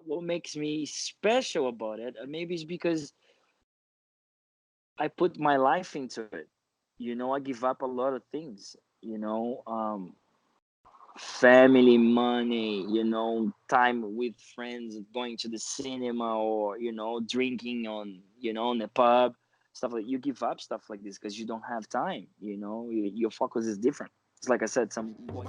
what makes me special about it, maybe it's because I put my life into it. I give up a lot of things. Family, money, time with friends, going to the cinema, or drinking on the pub, stuff like you give up stuff like this because you don't have time. Your focus is different. It's like I said, some boy.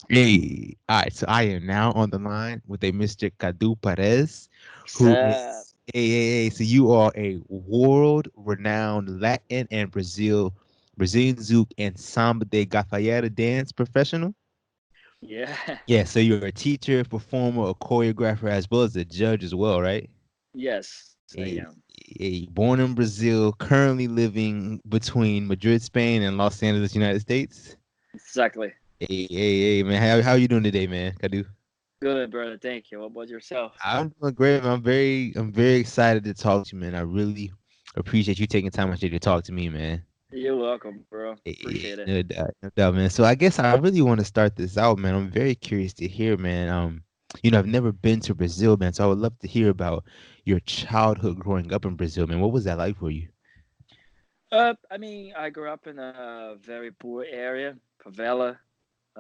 Hey, all right. So I am now on the line with a Mr. Kadu Pires, who Sad. is So you are a world-renowned Latin and Brazilian Zouk and Samba de Gafieira dance professional. Yeah. Yeah. So you're a teacher, performer, a choreographer, as well as a judge as well, right? Yes, I A, am. born in Brazil, currently living between Madrid, Spain, and Los Angeles, United States. Exactly. Hey, man. How you doing today, man? Kadu? Good, brother. Thank you. What about yourself? I'm doing great, man. I'm very excited to talk to you, man. I really appreciate you taking time out your day to talk to me, man. You're welcome, bro. Appreciate it. No doubt, man. So I guess I really want to start this out, man. I'm very curious to hear, man. I've never been to Brazil, man. So I would love to hear about your childhood growing up in Brazil, man. What was that like for you? I mean, I grew up in a very poor area, favela,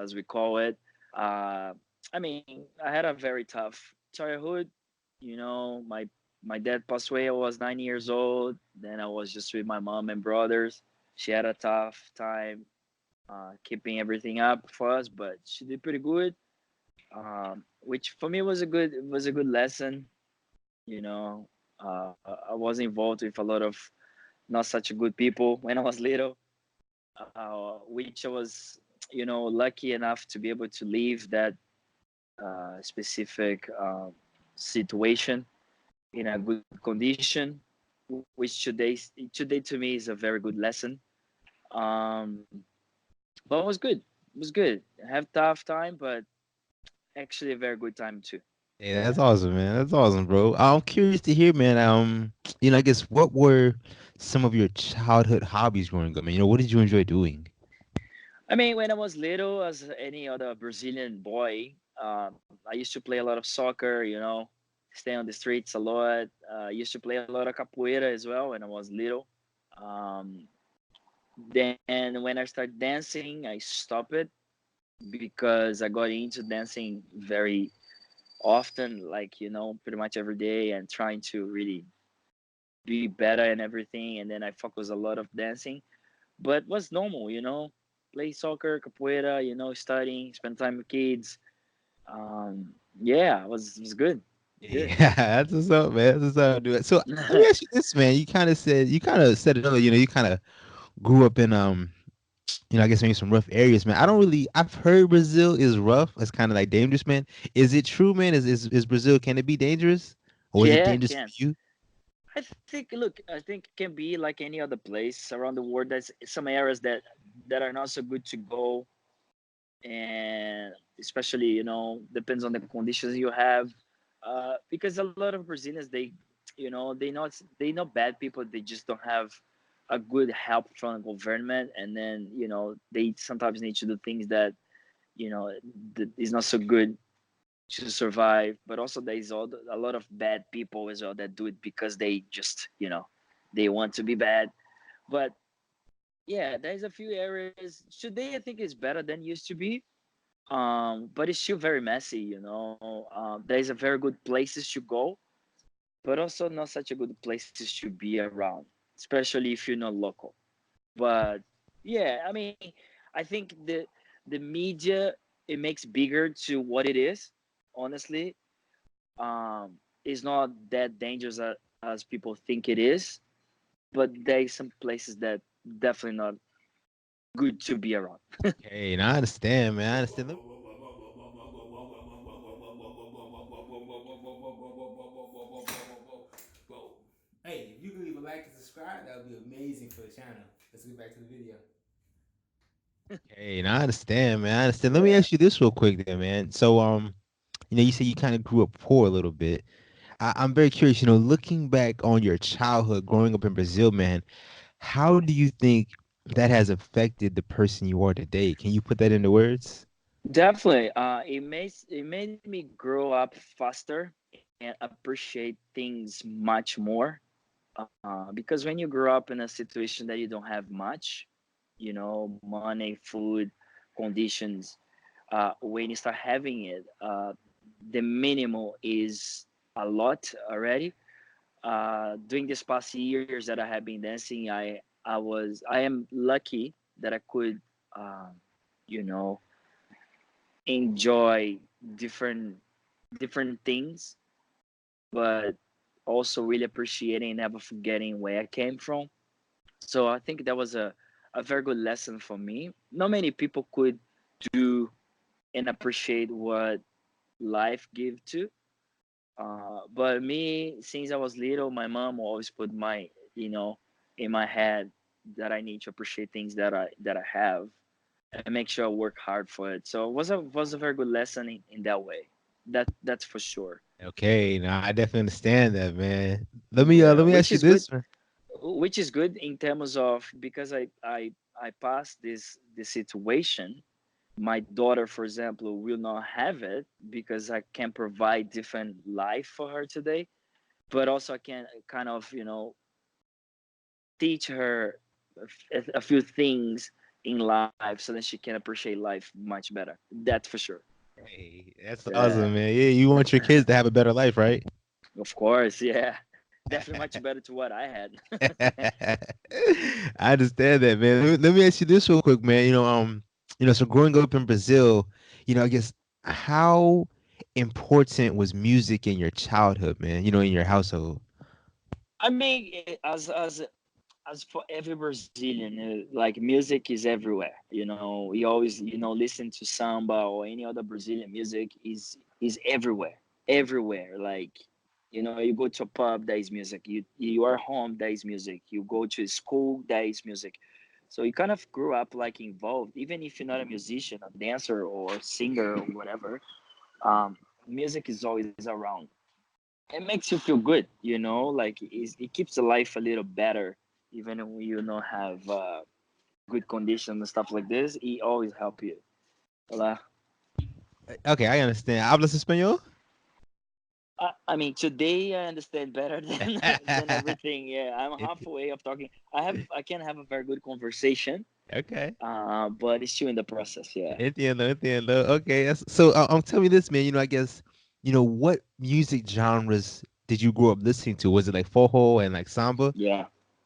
as we call it. Uh, I mean, I had a very tough childhood. My dad passed away. I was 9 years old. Then I was just with my mom and brothers. She had a tough time keeping everything up for us, but she did pretty good. Which for me was a good lesson. You know, I was involved with a lot of not such good people when I was little, which I was, lucky enough to be able to leave that specific situation in a good condition, which today to me is a very good lesson. Um, but it was good. It was good. I have tough time, but actually a very good time too. Hey, Yeah. that's awesome, man. That's awesome, bro. I'm curious to hear, man. I guess what were some of your childhood hobbies growing up, man? What did you enjoy doing? I mean, when I was little, as any other Brazilian boy, I used to play a lot of soccer. Stay on the streets a lot. I used to play a lot of capoeira as well when I was little. Um, then when I started dancing, I stopped it because I got into dancing very often, like pretty much every day, and trying to really be better and everything. And then I focus a lot of dancing, but was normal, play soccer, capoeira, studying, spend time with kids. Yeah, it was good. Good. Yeah, that's what's up, man. That's what's up, dude. So let me ask you this, man. You kind of said it earlier. You kind of grew up in I guess maybe some rough areas, man. I've heard Brazil is rough. It's kind of like dangerous, man. Is it true, man? Is Brazil, can it be dangerous, or is it Yeah, dangerous for can. you? I think. Look, I think it can be like any other place around the world. There's some areas that are not so good to go, and especially depends on the conditions you have. Because a lot of Brazilians, they not bad people. They just don't have a good help from the government, and then they sometimes need to do things that you know that is not so good to survive. But also there's a lot of bad people as well that do it because they just they want to be bad. But yeah, there's a few areas today I think is better than used to be, but it's still very messy. There's a very good places to go, but also not such a good places to be around, especially if you're not local. But yeah, I mean, I think the media, it makes bigger to what it is. Honestly, it's not that dangerous as people think it is, but there's some places that definitely not good to be around. Hey, and I understand, man. I understand. Whoa. Hey, if you could leave a like and subscribe, that would be amazing for the channel. Let's get back to the video. Hey, and I understand, man. I understand. Let me Yeah. ask you this real quick, then, man. So, You say you kind of grew up poor a little bit. I'm very curious. Looking back on your childhood, growing up in Brazil, man, how do you think that has affected the person you are today? Can you put that into words? Definitely. It made me grow up faster and appreciate things much more. Because when you grow up in a situation that you don't have much, money, food, conditions, when you start having it, the minimal is a lot already. During this past years that I have been dancing, I am lucky that I could, um, you know, enjoy different different things, but also really appreciating and never forgetting where I came from. So I think that was a very good lesson for me. Not many people could do and appreciate what life give to. But me, since I was little, my mom always put you know, in my head that I need to appreciate things that I have and make sure I work hard for it. So it was a very good lesson in that way. That's for sure. Okay, now I definitely understand that, man. Let Yeah, me ask you this, man. which is good in terms of because I passed this situation. My daughter, for example, will not have it because I can provide different life for her today, but also I can kind of teach her a few things in life so that she can appreciate life much better. That's for sure. Hey, that's Yeah. awesome, man. Yeah, you want your kids to have a better life, right? Of course, yeah. Definitely much better to what I had. I understand that, man. Let me ask you this real quick, man. So growing up in Brazil, I guess how important was music in your childhood, man? In your household. I mean, as for every Brazilian, like music is everywhere. You always listen to samba or any other Brazilian music is everywhere, everywhere. Like you go to a pub, there is music. You are home, there is music. You go to school, there is music. So you kind of grew up like involved, even if you're not a musician, a dancer, or singer or whatever. Um, Music is always around. It makes you feel good, like it keeps the life a little better, even when you don't have good conditions and stuff like this. It always help you. Hola. Okay, I understand. ¿Hablas español? I mean, today I understand better than than everything. Yeah, I'm halfway of talking. I can have a very good conversation, Okay. but it's still in the process. Yeah, Entiendo, entiendo. Okay, so tell me this, man. I guess what music genres did you grow up listening to? Was it like forró and like samba? yeah.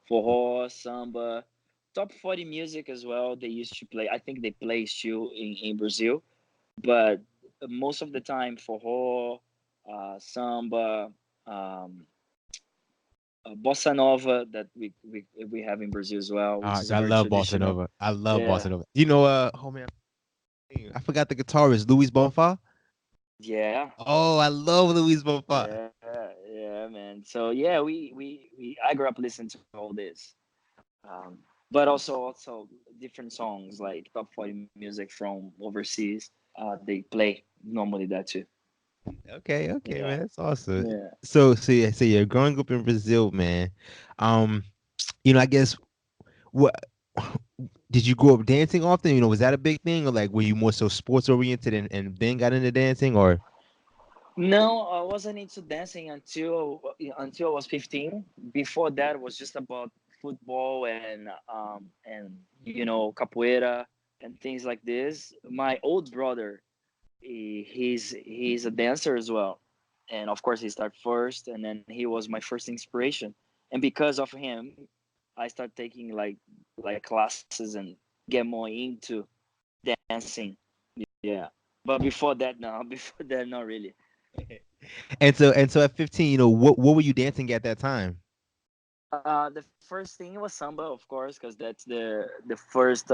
Forró, samba, top 40 music as well. They used to play. I think they play still in Brazil, but most of the time forró, samba, um, bossa nova that we have in Brazil as well, which is a I very love bossa traditional. nova. I love bossa Yeah, nova. Oh man, I forgot the guitarist, Luis Bonfa. yeah, Oh, I love Luis Bonfa. yeah, yeah, man. So yeah, I grew up listening to all this, um, but also different songs like top 40 music from overseas. They play normally that too. Okay, okay, Yeah, man, that's awesome. yeah. So you're growing up in Brazil, man. Um, I guess what did you grow up dancing often? Was that a big thing, or like were you more so sports oriented and then got into dancing, or? No, I wasn't into dancing until I was 15. Before that, it was just about football and capoeira and things like this. My old brother, he's a dancer as well, and of course he started first, and then he was my first inspiration. And because of him, I started taking like classes and get more into dancing. Yeah, but before that, no, before that, not really. And so at 15, what were you dancing at that time? The first thing was samba, of course, because that's the first.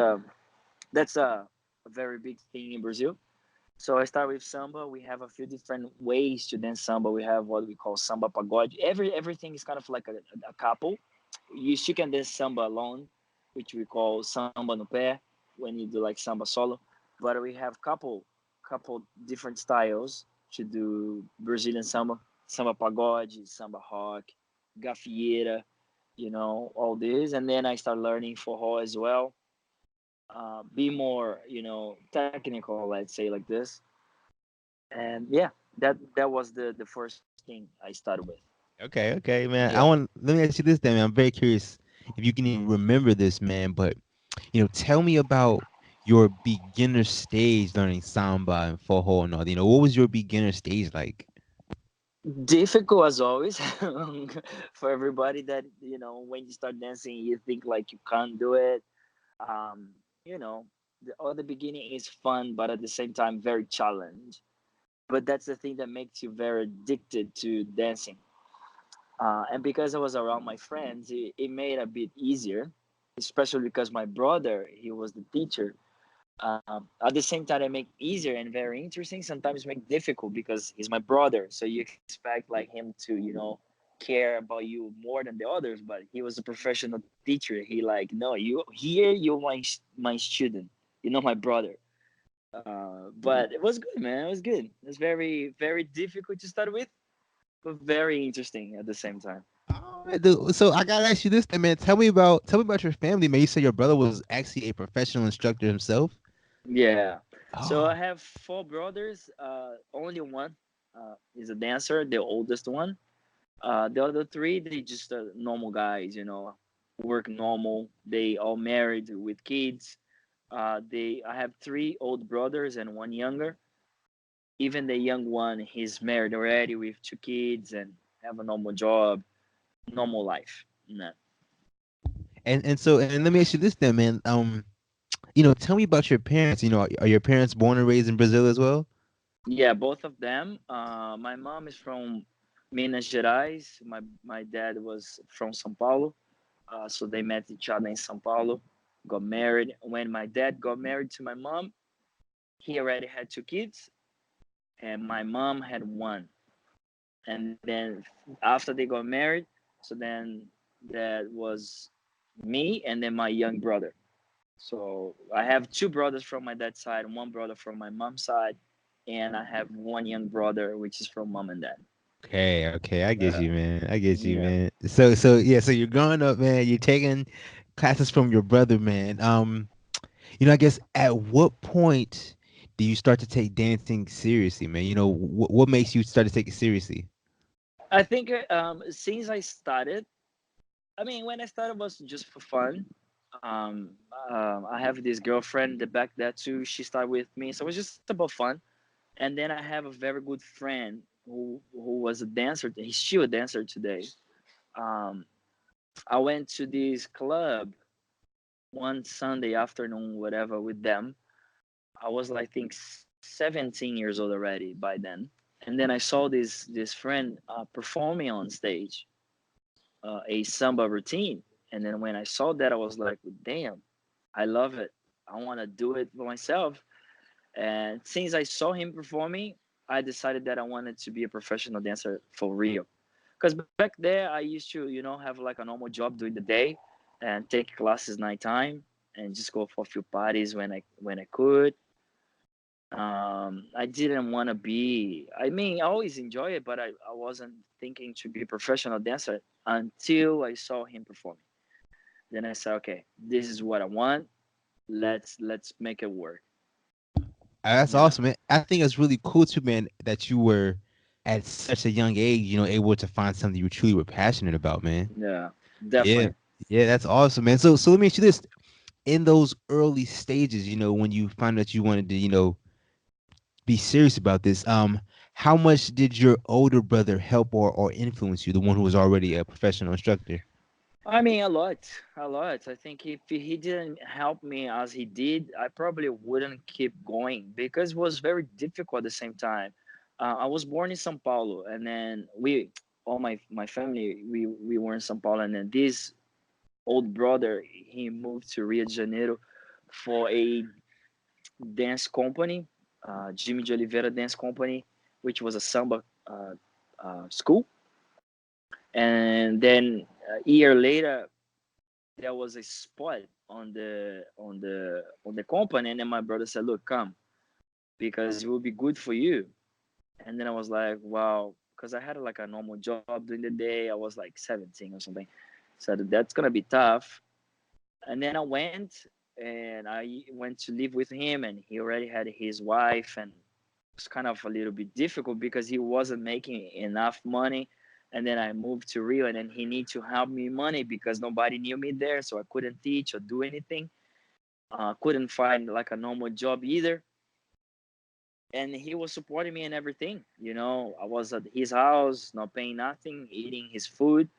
That's a very big thing in Brazil. So I start with samba. We have a few different ways to dance samba. We have what we call samba pagode. Everything is kind of like a couple. She can dance samba alone, which we call samba no pé when you do like samba solo. But we have couple different styles to do Brazilian samba, samba pagode, samba rock, Gafieira, all this. And then I start learning forró as well. Be more, technical, let's say like this. And yeah, that was the first thing I started with. Okay, okay, man. Yeah. Let me ask you this then, man. I'm very curious if you can even remember this, man. But tell me about your beginner stage learning samba and forró and all. What was your beginner stage like? Difficult as always for everybody that, when you start dancing, you think like you can't do it. Um, the beginning is fun, but at the same time, very challenge. But that's the thing that makes you very addicted to dancing. And because I was around my friends, it made it a bit easier, especially because my brother, he was the teacher. At the same time, I make easier and very interesting. Sometimes make difficult because he's my brother, so you expect like him to, care about you more than the others. But he was a professional teacher. He like, no, you're my student. My brother. But it was good, man. It was good. It was very very difficult to start with, but very interesting at the same time. Oh, man, dude. So I gotta ask you this, then, man. Tell me about your family, man. You said your brother was actually a professional instructor himself. Yeah. So I Oh, have four brothers. Only one is a dancer, the oldest one. The other three, they just normal guys, work normal. They all married with kids. I have three old brothers and one younger. Even the young one, he's married already with two kids and have a normal job, normal life. Nah. and let me ask you this then, man. Tell me about your parents. Are your parents born and raised in Brazil as well? Yeah, both of them. My mom is from Minas Gerais. My dad was from São Paulo. So they met each other in São Paulo, got married. When my dad got married to my mom, he already had two kids, and my mom had one. And then after they got married, so then that was me and then my young brother. So I have two brothers from my dad's side, one brother from my mom's side, and I have one young brother which is from mom and dad. Okay, okay, I get Uh, you, man. I get you, yeah. man. So yeah, so you're growing up, man. You're taking classes from your brother, man. I guess at what point do you start to take dancing seriously, man? What makes you start to take it seriously? I think since I started, I mean, when I started was just for fun. I have this girlfriend that back there too. She started with me, so it was just about fun. And then I have a very good friend who was a dancer. He's still a dancer today. Um, I went to this club one Sunday afternoon, whatever, with them. I was like, I think 17 years old already by then. And then I saw this friend performing on stage a samba routine. And then when I saw that, I was like, damn, I love it. I want to do it for myself. And since I saw him performing, I decided that I wanted to be a professional dancer for real. Because back there, I used to, have like a normal job during the day and take classes nighttime and just go for a few parties when I could. I didn't want to be. I mean, I always enjoy it, but I wasn't thinking to be a professional dancer until I saw him performing. Then I said, okay, this is what I want. Let's make it work. That's Yeah, awesome, man. I think it's really cool too, man, that you were at such a young age, able to find something you truly were passionate about, man. yeah, Yeah. definitely. Yeah, that's awesome, man. So let me ask you this. In those early stages, when you found that you wanted to, be serious about this, how much did your older brother help or influence you, the one who was already a professional instructor? I mean, a lot, a lot. I think if he didn't help me as he did, I probably wouldn't keep going because it was very difficult at the same time. I was born in São Paulo, and then all my family, we were in São Paulo, and then this old brother, he moved to Rio de Janeiro for a dance company, Jimmy de Oliveira Dance Company, which was a samba school. And then a year later, there was a spot on the company, and then my brother said, "Look, come because it will be good for you." And then I was like, wow, because I had like a normal job during the day. I was like 17 or something. So that's gonna be tough. And then I went and I went to live with him, and he already had his wife, and it was kind of a little bit difficult because he wasn't making enough money. And then I moved to Rio, and then he needed to help me money because nobody knew me there, so I couldn't teach or do anything. Couldn't find like a normal job either. And he was supporting me and everything. I was at his house, not paying nothing, eating his food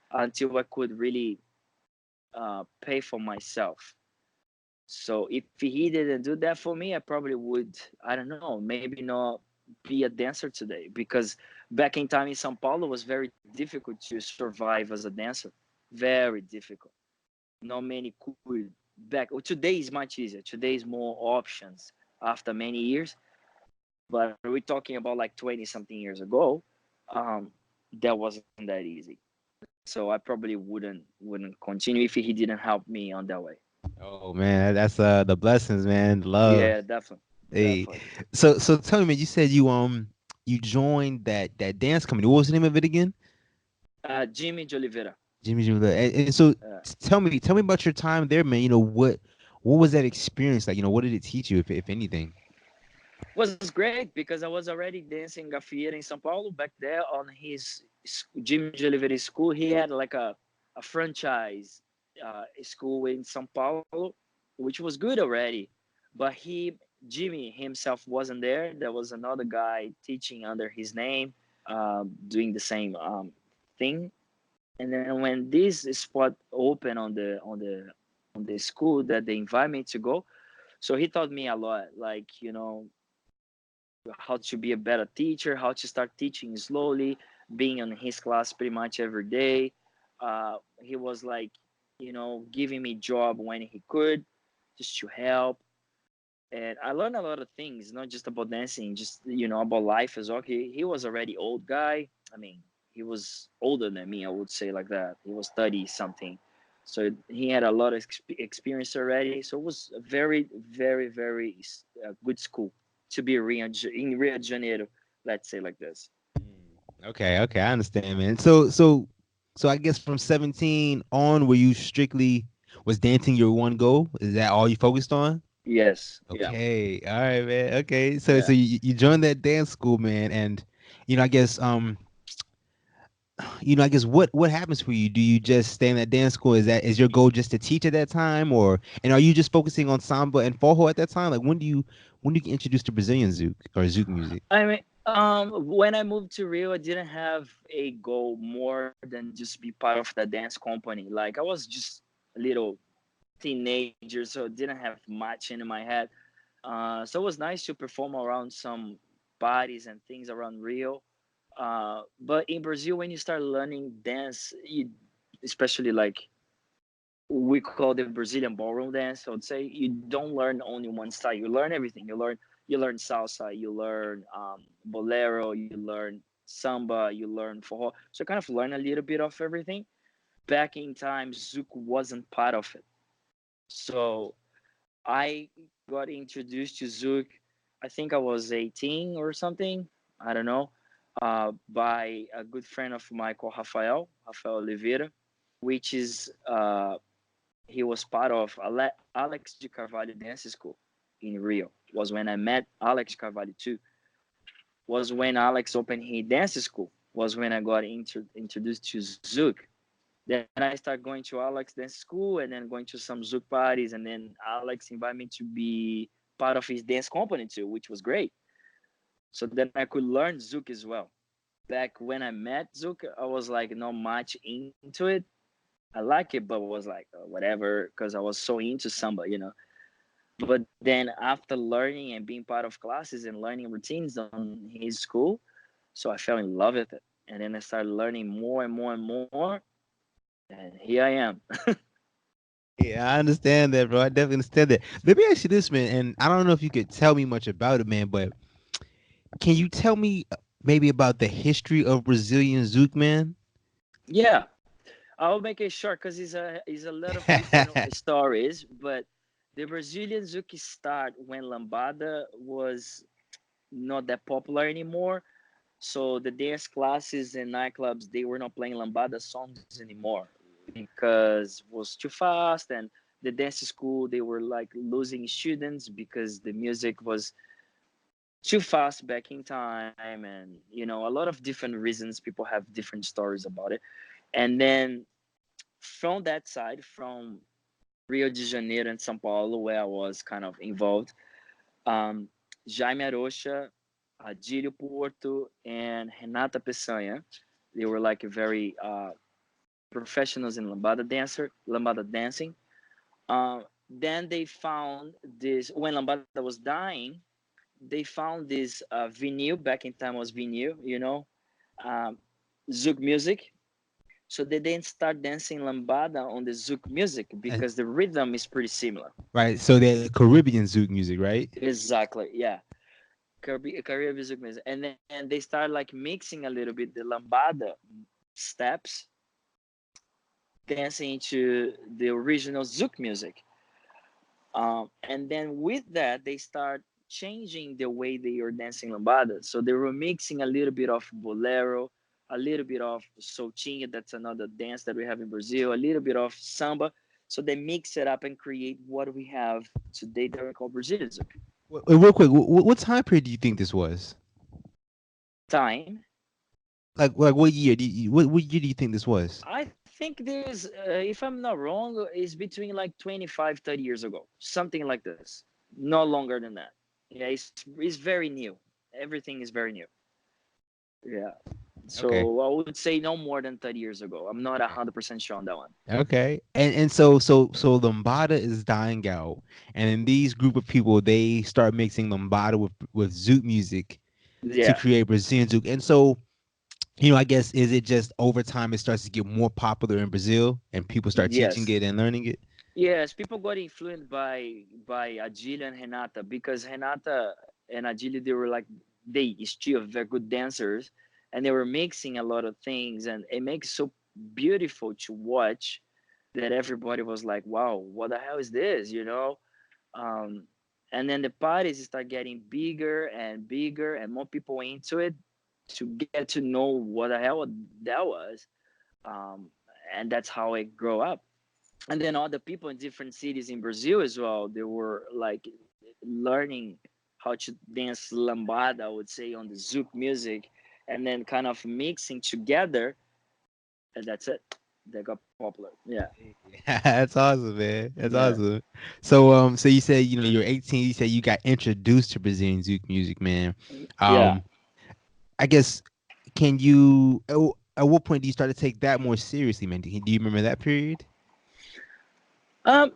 until I could really pay for myself. So if he didn't do that for me, I probably would, I don't know, maybe not be a dancer today, because back in time in Sao Paulo was very difficult to survive as a dancer. Very difficult. Not many could back. Well, today is much easier. Today is more options after many years. But we're talking about like 20 something years ago. Um, that wasn't that easy. So I probably wouldn't continue if he didn't help me on that way. Oh man, that's the blessings, man. The love. Yeah, definitely, Hey, definitely. so tell me, man. You said you joined that dance company. What was the name of it again? Jimmy de Oliveira. Jimmy. And so Uh, tell me about your time there, man. What was that experience like? What did it teach you, if anything? was great because I was already dancing Gafieira in São Paulo back there on his Jimmy de Oliveira school. He had like a franchise school in São Paulo, which was good already. But Jimmy himself wasn't there. There was another guy teaching under his name, doing the same thing. And then when this spot opened on the school that they invite me to go, so he taught me a lot, like how to be a better teacher, how to start teaching slowly, being in his class pretty much every day. He was like, giving me job when he could, just to help. And I learned a lot of things, not just about dancing, just about life as well. He was already old guy. I mean, he was older than me, I would say like that. He was 30 something, so he had a lot of experience already. So it was a very, very, very good school to be in Rio de Janeiro. Let's say like this. Okay, I understand, man. So I guess from 17 on, were you strictly was dancing your one goal? Is that all you focused on? Yes. Yeah. Okay, all right, man. Okay, so Yeah. you joined that dance school, man, and I guess I guess what happens for you? Do you just stay in that dance school? Is your goal just to teach at that time, and are you just focusing on samba and forró at that time? Like when do you get introduced to Brazilian zouk or zouk music? I mean, when I moved to Rio, I didn't have a goal more than just be part of the dance company. Like I was just a little teenager, so didn't have much in my head. So it was nice to perform around some parties and things around Rio. But in Brazil, when you start learning dance, especially like we call the Brazilian ballroom dance, I would say you don't learn only one style. You learn everything. You learn salsa, you learn bolero, you learn samba, you learn forró. So kind of learn a little bit of everything. Back in time, Zouk wasn't part of it. So I got introduced to Zouk. I think I was 18 or something. I don't know. By a good friend of mine called Rafael Oliveira, which is he was part of Alex de Carvalho Dance School in Rio. Was when I met Alex Carvalho too. Was when Alex opened his dance school. Was when I got introduced to Zouk. Then I started going to Alex Dance School and then going to some Zouk parties. And then Alex invited me to be part of his dance company too, which was great. So then I could learn Zouk as well. Back when I met Zouk, I was like not much into it. I like it, but was like whatever, because I was so into Samba. But then after learning and being part of classes and learning routines on his school, so I fell in love with it. And then I started learning more and more and more. And here I am. Yeah, I understand that, bro. I definitely understand that. Let me ask you this, man, and I don't know if you could tell me much about it, man, but can you tell me maybe about the history of Brazilian zouk, man? Yeah, I'll make it short because it's a lot of different stories. But the Brazilian Zuki start when lambada was not that popular anymore. So the dance classes and nightclubs, they were not playing lambada songs anymore because it was too fast. And the dance school, they were like losing students because the music was too fast back in time. And a lot of different reasons. People have different stories about it. And then from that side, from Rio de Janeiro and São Paulo, where I was kind of involved, um, Jaime Arocha, Adílio Porto, and Renata Peçanha. They were like a very professionals in lambada dancing. Then they found this when lambada was dying. They found this vinyl. Back in time was vinyl, um, Zouk music. So they then start dancing lambada on the Zouk music And, because the rhythm is pretty similar. right. So the Caribbean Zouk music, right? Exactly, yeah. Caribbean Zouk music, and then they start like mixing a little bit the lambada steps, dancing to the original Zouk music. And then with that, they start changing the way they are dancing lambada. So they were mixing a little bit of bolero, a little bit of soltinha, that's another dance that we have in Brazil, a little bit of samba. So they mix it up and create what we have today that we call Brazilian Zouk. Real quick, what time period do you think this was? Time, Like what year? What year do you think this was? I think there's, if I'm not wrong, is between like 25, 30 years ago, something like this. No longer than that. Yeah, it's very new. Everything is very new. Yeah. Okay. So I would say no more than 30 years ago. I'm not Okay. 100% sure on that one. Okay. And so lambada is dying out, and then these group of people they start mixing lambada with Zouk music to Yeah. create Brazilian Zouk. And so I guess is it just over time it starts to get more popular in Brazil and people start teaching Yes. it and learning it? Yes. People got influenced by Adília and Renata because Renata and Adília, they were like, they still very good dancers, and they were mixing a lot of things, and it makes so beautiful to watch that everybody was like, wow, what the hell is this, um, and then the parties start getting bigger and bigger and more people into it to get to know what the hell that was. um, and that's how it grew up. And then other people in different cities in Brazil as well, they were like learning how to dance lambada, I would say, on the Zouk music, and then kind of mixing together, and that's it. They got popular. Yeah. That's awesome, man. That's Yeah. awesome. So you said you're 18. You said you got introduced to Brazilian Zouk music, man. Yeah. Um, I guess can you? At what point do you start to take that more seriously, man? Do you remember that period? um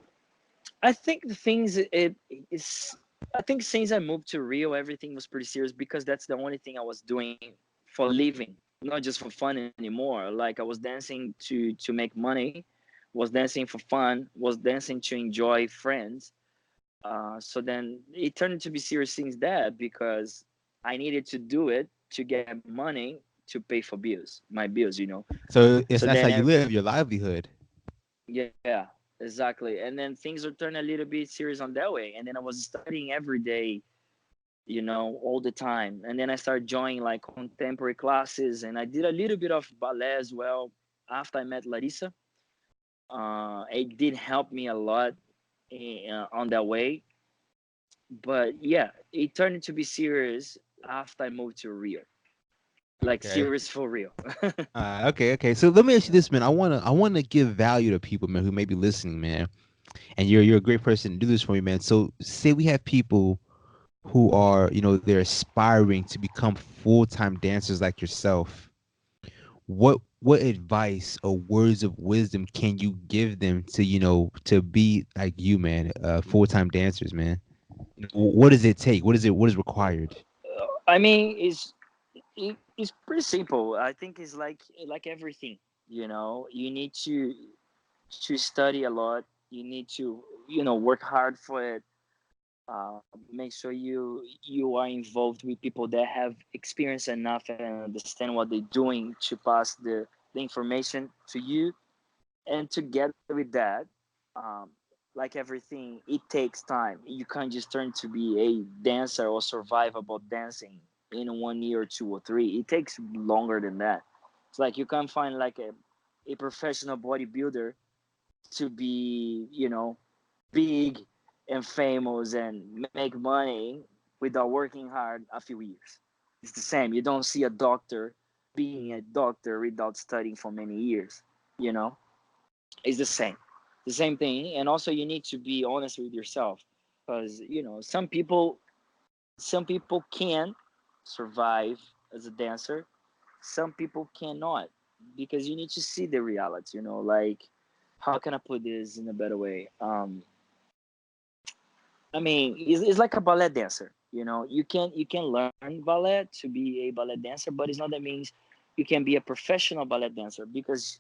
I think the things it is. I think since I moved to Rio, everything was pretty serious because that's the only thing I was doing for living, not just for fun anymore. Like I was dancing to make money, was dancing for fun, was dancing to enjoy friends. So then it turned to be serious since that because I needed to do it to get money to pay for bills, my bills. So So it's that's then, how you live your livelihood. yeah, exactly. And then things would turn a little bit serious on that way. And then I was studying every day, all the time. And then I started joining like contemporary classes, and I did a little bit of ballet as well after I met Larissa. It did help me a lot on that way. But yeah, it turned into be serious after I moved to Rio, like Okay. serious for real. Okay. So let me ask you this, man. I wanna give value to people, man, who may be listening, man. And you're a great person to do this for me, man. So say we have people who are, they're aspiring to become full-time dancers like yourself. What advice or words of wisdom can you give them to, to be like you, man, full-time dancers, man? What does it take? What is required? I mean, it's pretty simple. I think it's like everything. You need to study a lot. You need to work hard for it. Make sure you are involved with people that have experience enough and understand what they're doing to pass the information to you. And together with that, um, like everything, it takes time. You can't just turn to be a dancer or survive about dancing in 1 year or 2 or 3. It takes longer than that. It's like you can't find like a professional bodybuilder to be, big and famous and make money without working hard a few years. It's the same. You don't see a doctor being a doctor without studying for many years. You know, it's the same thing. And also, you need to be honest with yourself, because some people can survive as a dancer. Some people cannot, because you need to see the reality. Like, how can I put this in a better way? I mean, it's like a ballet dancer. You can learn ballet to be a ballet dancer, but it's not that means you can be a professional ballet dancer, because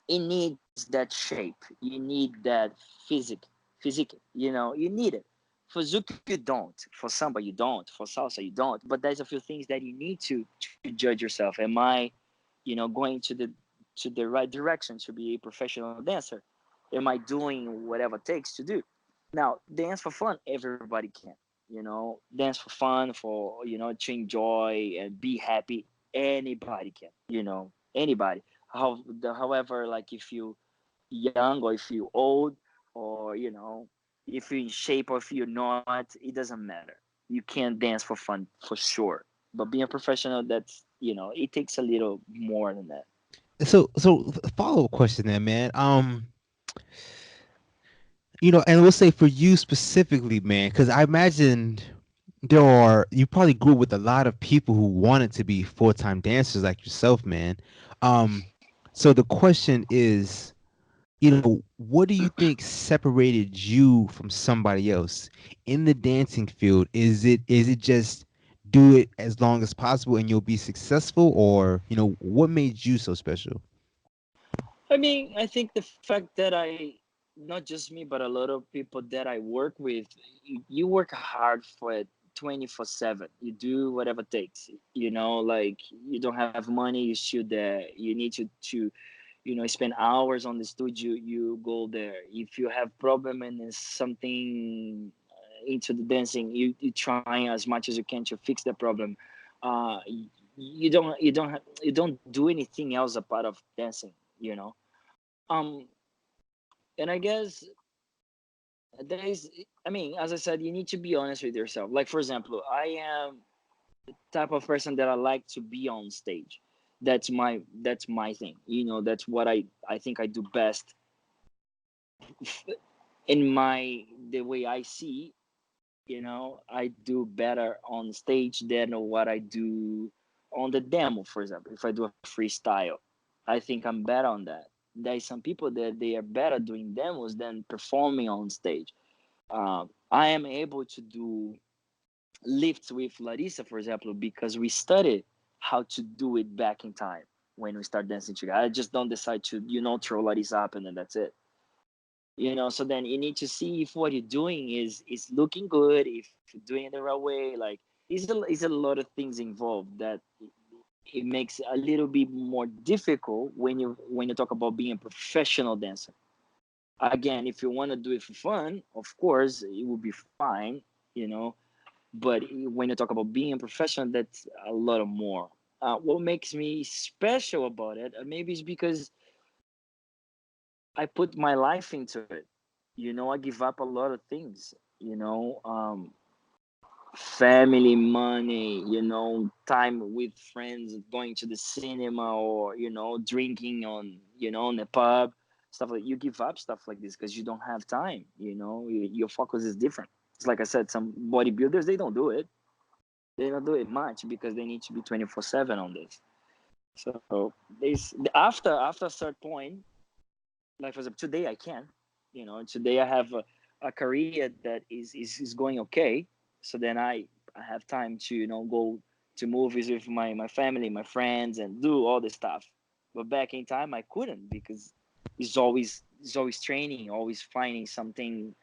it needs that shape. You need that physique. You need it. For Zouk, you don't. For Samba, you don't. For salsa, you don't. But there's a few things that you need to judge yourself. Am I, going to the right direction to be a professional dancer? Am I doing whatever it takes to do? Now, dance for fun, everybody can. Dance for fun, for to enjoy and be happy. Anybody can. Anybody. However, like, if you young or if you old, or if you're in shape or if you're not, it doesn't matter. You can dance for fun for sure. But being a professional, that's it takes a little more than that. So follow up question then, man. And we'll say for you specifically, man, because I imagine you probably grew up with a lot of people who wanted to be full time dancers like yourself, man. Um, so the question is, what do you think separated you from somebody else in the dancing field? Is it just do it as long as possible and you'll be successful, or what made you so special? I mean, I think the fact that not just me, but a lot of people that I work with, you work hard for it 24/7. You do whatever it takes. Like, you don't have money, you shoot there. You need to spend hours on the studio, you go there. If you have problem and there's something into the dancing, you try as much as you can to fix the problem. You don't do anything else apart of dancing. you know um and I guess there is, I mean, as I said, you need to be honest with yourself. Like, for example, I am type of person that I like to be on stage. That's my thing. That's what I think I do best in my the way I see. I do better on stage than what I do on the demo. For example, if I do a freestyle, I think I'm better on that. There's some people that they are better doing demos than performing on stage. I am able to do lifts with Larissa, for example, because we studied how to do it back in time when we start dancing together. I just don't decide to, throw Larissa up and then that's it. So then you need to see if what you're doing is looking good, if you're doing it the right way. Like, it's a lot of things involved that it makes it a little bit more difficult when you talk about being a professional dancer. Again, if you want to do it for fun, of course it will be fine, you know but when you talk about being a professional, that's a lot of more. What makes me special about it, maybe it's because I put my life into it. I give up a lot of things, family, money, time with friends, going to the cinema, or drinking on the pub, stuff like. You give up stuff like this because you don't have time. Your focus is different. It's like I said, some bodybuilders, they don't do it much because they need to be 24/7 on this. So after a certain point, like, for example, today I can. Today I have a career that is going okay. So then I have time to go to movies with my family, my friends, and do all this stuff. But back in time I couldn't, because it's always training, always finding something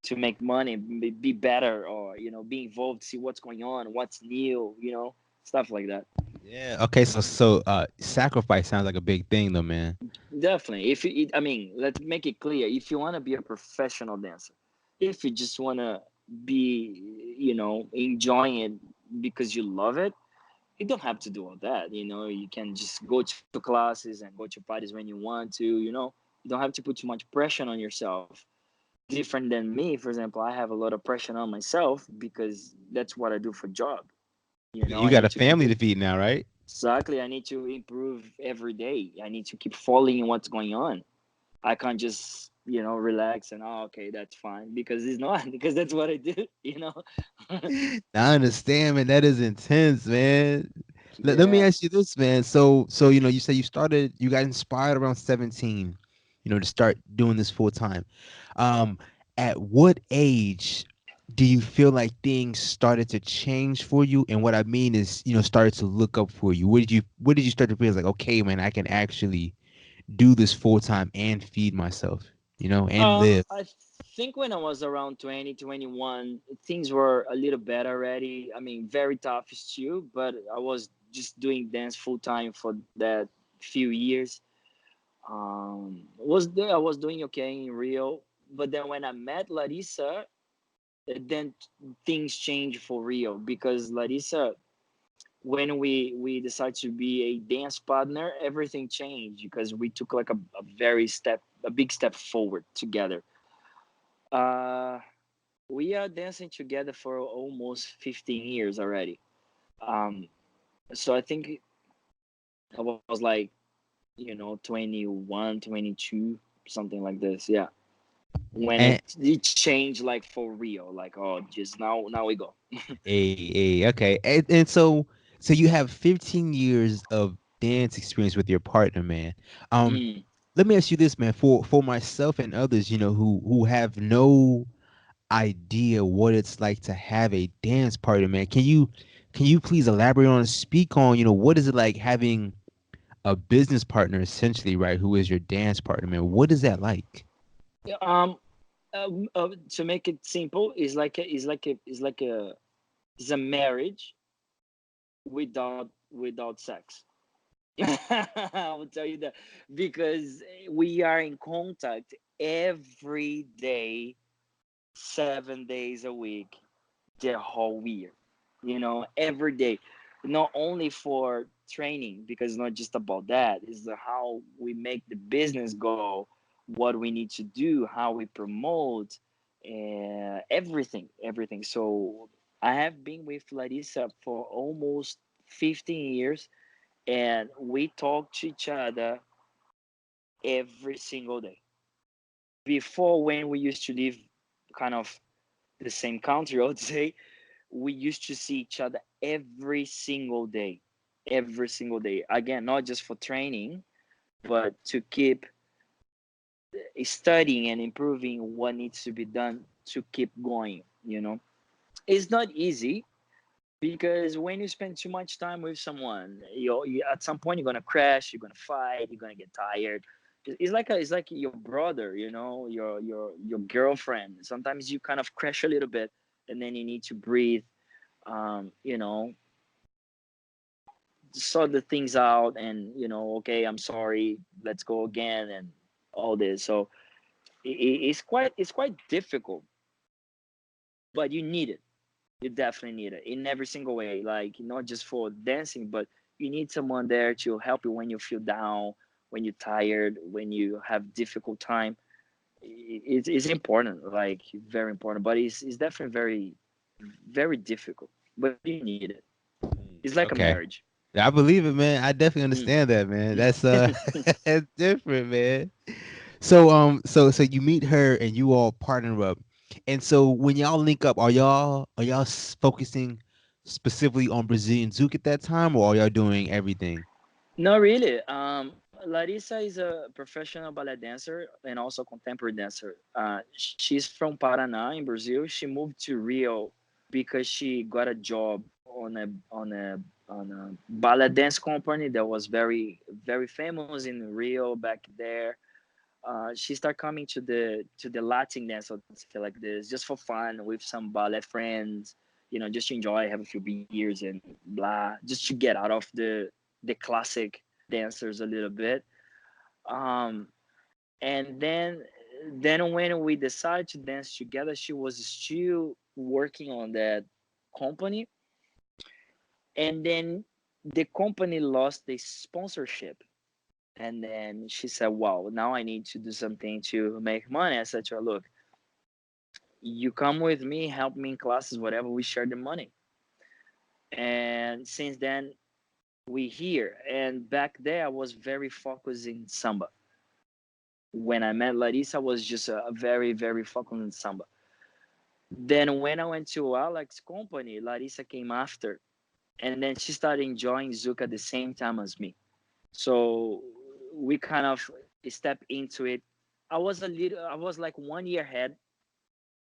to make money, be better, or be involved, see what's going on, what's new, stuff like that. Yeah. Okay. So sacrifice sounds like a big thing, though, man. Definitely. I mean, let's make it clear. If you want to be a professional dancer, if you just want to be, enjoying it, because you love it, you don't have to do all that. You can just go to classes and go to parties when you want to. You don't have to put too much pressure on yourself. Different than me, for example, I have a lot of pressure on myself because that's what I do for job. You I got a need to keep family it. to feed now, right? Exactly. I need to improve every day. I need to keep following what's going on. I can't just, relax and, oh, okay, that's fine, because it's not, because that's what I do, you know. I understand, man. That is intense, man. Let me Yeah. ask you this, man. So you say you got inspired around 17, to start doing this full time. Um, at what age do you feel like things started to change for you? And what I mean is, started to look up for you. What did you start to realize like, okay, man, I can actually do this full time and feed myself, and live? I think when I was around 20, 21, things were a little better already. I mean, very tough still, but I was just doing dance full time for that few years. Was there? I was doing okay in Rio, but then when I met Larissa, then things changed for Rio, because Larissa, when we decided to be a dance partner, everything changed because we took like a big step forward together. Uh, we are dancing together for almost 15 years already. Um, so I think I was like, 21, 22, something like this. Yeah. When And it changed like for real, like, oh, just now we go. okay. And so you have 15 years of dance experience with your partner, man. Um, Mm. let me ask you this, man. For myself and others, who have no idea what it's like to have a dance partner, man. Can you please elaborate on, speak on, what is it like having a business partner essentially, right? Who is your dance partner, man? What is that like? Yeah, to make it simple, it's a marriage without sex. I will tell you that, because we are in contact every day, 7 days a week, the whole year. Every day, not only for training, because it's not just about that. It's how we make the business go, what we need to do, how we promote, everything. So I have been with Larissa for almost 15 years, and we talk to each other every single day. Before, when we used to live kind of the same country, I would say, we used to see each other every single day. Every single day. Again, not just for training, but to keep studying and improving what needs to be done to keep going. It's not easy, because when you spend too much time with someone, at some point you're gonna crash, you're gonna fight, you're gonna get tired. It's like your brother, your girlfriend. Sometimes you kind of crash a little bit, and then you need to breathe, um, you know, sort the things out, and okay, I'm sorry, let's go again, and all this. So it's quite difficult, but you need it. You definitely need it in every single way, like not just for dancing, but you need someone there to help you when you feel down, when you're tired, when you have difficult time. It's important, like very important, but it's definitely very, very difficult, but you need it. It's like a Okay. marriage. I believe it, man. I definitely Mm. understand that, man. That's that's different, man. So you meet her and you all partner up. And so when y'all link up, are y'all focusing specifically on Brazilian Zouk at that time, or are y'all doing everything? Not really. Larissa is a professional ballet dancer and also contemporary dancer. She's from Paraná in Brazil. She moved to Rio because she got a job on a ballet dance company that was very, very famous in Rio back there. She started coming to the Latin dance, so to say, like this, just for fun with some ballet friends, just to enjoy, have a few beers and blah, just to get out of the classic dancers a little bit. Um, and then when we decided to dance together, she was still working on that company, And then the company lost the sponsorship. And then she said, wow, now I need to do something to make money. I said to her, look, you come with me, help me in classes, whatever, we share the money. And since then, we here. And back there, I was very focused in Samba. When I met Larissa, I was just a very, very focused in Samba. Then when I went to Alex's company, Larissa came after. And then she started enjoying Zouk at the same time as me. So we kind of stepped into it. I was like 1 year ahead.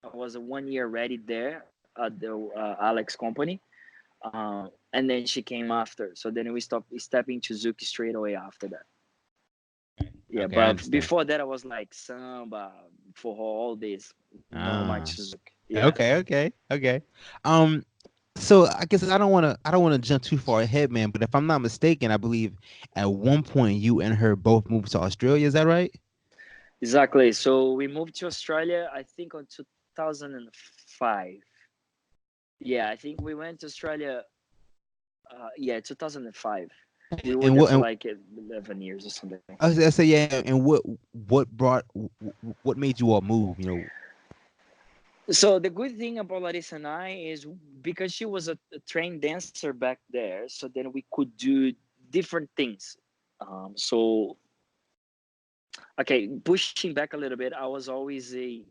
I was a 1 year ready there at the Alex company. And then she came after. So then we step into Zouk straight away after that. Yeah, Okay, I but understand. before that, I was like Samba for all this, not much Ah. Zouk. Yeah. Okay. Um, so I guess I don't wanna jump too far ahead, man. But if I'm not mistaken, I believe at one point you and her both moved to Australia. Is that right? Exactly. So we moved to Australia, I think, on 2005. Yeah, I think we went to Australia. Yeah, 2005. We were And there what? for And like 11 years or something. I say yeah. And what made you all move? So the good thing about Larissa and I is because she was a trained dancer back there, so then we could do different things. So okay, pushing back a little bit, I was always a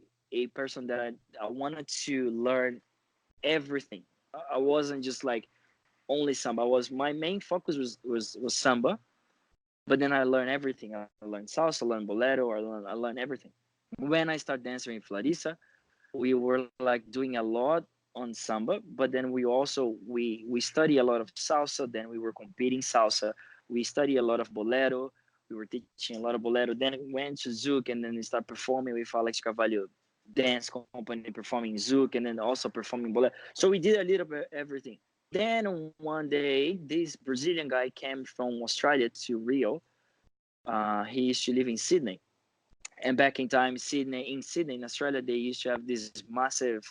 person that I wanted to learn everything. I wasn't just like only samba. I was my main focus was samba, but then I learned everything. I learned salsa, I learned bolero, I learned everything. When I started dancing in Clarissa, we were like doing a lot on samba, but then we study a lot of salsa. Then we were competing salsa. We study a lot of bolero. We were teaching a lot of bolero. Then we went to Zouk, and then we started performing with Alex Carvalho dance company, performing Zouk, and then also performing bolero. So we did a little bit everything. Then one day, this Brazilian guy came from Australia to Rio. He used to live in Sydney, and back in time, Sydney, in Australia, they used to have this massive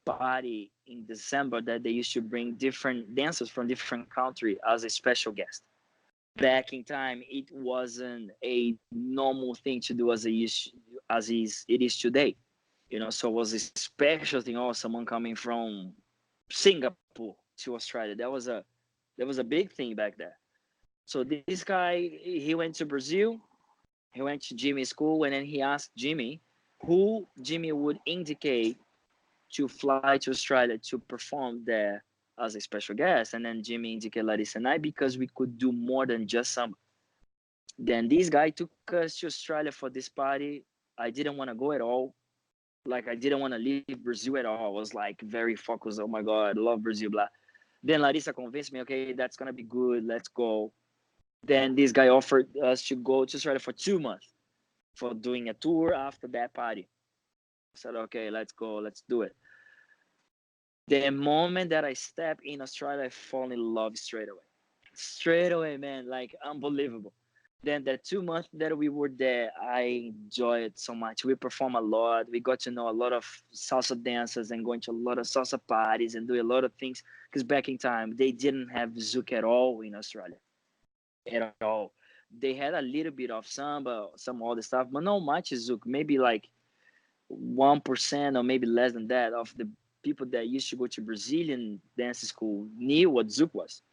party in December that they used to bring different dancers from different country as a special guest. Back in time, it wasn't a normal thing to do it is today. So it was a special thing. Oh, someone coming from Singapore to Australia. That was a big thing back there. So this guy, he went to Brazil. He went to Jimmy's school, and then he asked Jimmy who Jimmy would indicate to fly to Australia to perform there as a special guest. And then Jimmy indicated Larissa and I because we could do more than just some. Then this guy took us to Australia for this party. I didn't want to go at all. Like I didn't want to leave Brazil at all. I was like very focused. Oh my God, I love Brazil, blah. Then Larissa convinced me, okay, that's gonna be good. Let's go. Then this guy offered us to go to Australia for 2 months for doing a tour after that party. I said, okay, let's go, let's do it. The moment that I step in Australia, I fall in love straight away. Straight away, man, like unbelievable. Then the 2 months that we were there, I enjoyed it so much. We perform a lot. We got to know a lot of salsa dancers and going to a lot of salsa parties and do a lot of things. Because back in time, they didn't have Zouk at all in Australia, at all. They had a little bit of samba, some other stuff, but not much Zouk. Maybe like 1% or maybe less than that of the people that used to go to Brazilian dance school knew what Zouk was.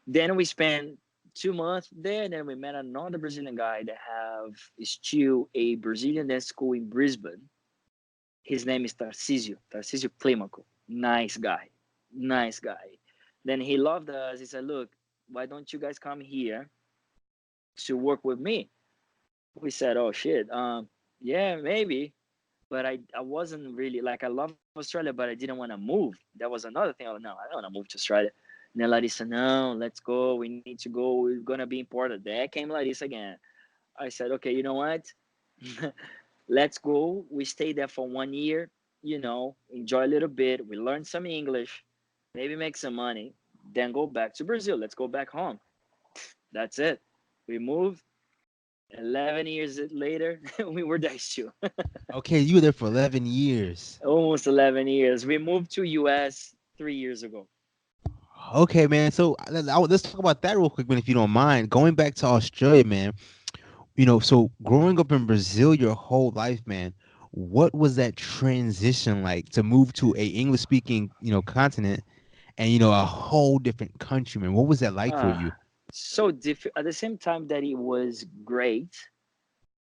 Then we spent 2 months there, and then we met another Brazilian guy that have still a Brazilian dance school in Brisbane. His name is Tarcísio Climaco. Nice guy. Nice guy. Then he loved us. He said, look, why don't you guys come here to work with me? We said, oh shit, yeah, maybe. But I wasn't really like I love Australia, but I didn't want to move. That was another thing. Oh no, I don't want to move to Australia. And then Larissa, no, let's go. We need to go. We're gonna be important. There came Larissa again. I said, okay, you know what? Let's go. We stayed there for 1 year. Enjoy a little bit. We learn some English, maybe make some money, then go back to Brazil. Let's go back home. That's it. We moved. 11 years later, we were there still. Okay, you were there for 11 years. Almost 11 years. We moved to US 3 years ago. Okay, man. So let's talk about that real quick, man, if you don't mind. Going back to Australia, man. So growing up in Brazil your whole life, man, what was that transition like to move to a English speaking, continent and a whole different country, man? What was that like for Uh, you? so different. At the same time that it was great,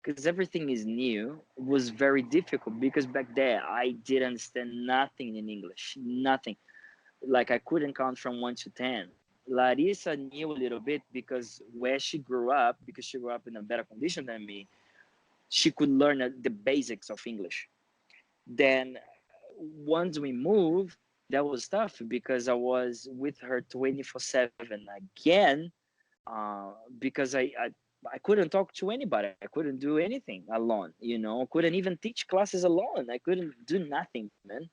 because everything is new, it was very difficult because back there I didn't understand nothing in English, nothing. Like I couldn't count from 1 to 10. Larissa knew a little bit because where she grew up, because she grew up in a better condition than me, she could learn the basics of English. Then once we moved, that was tough because I was with her 24/7 again, because I couldn't talk to anybody. I couldn't do anything alone. Couldn't even teach classes alone. I couldn't do nothing, man.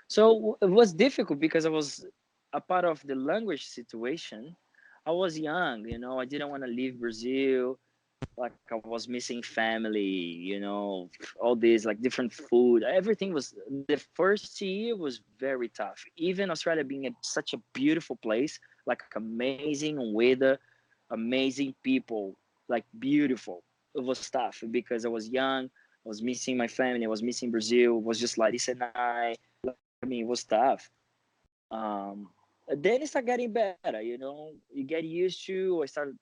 So it was difficult because I was a part of the language situation. I was young, I didn't want to leave Brazil. Like I was missing family, all this like different food. Everything was the first year was very tough. Even Australia being such a beautiful place, like amazing weather, amazing people, like beautiful. It was tough because I was young. I was missing my family. I was missing Brazil. It was just like this and I. I mean, it was tough. Um, then it started getting better, you get used to. I started,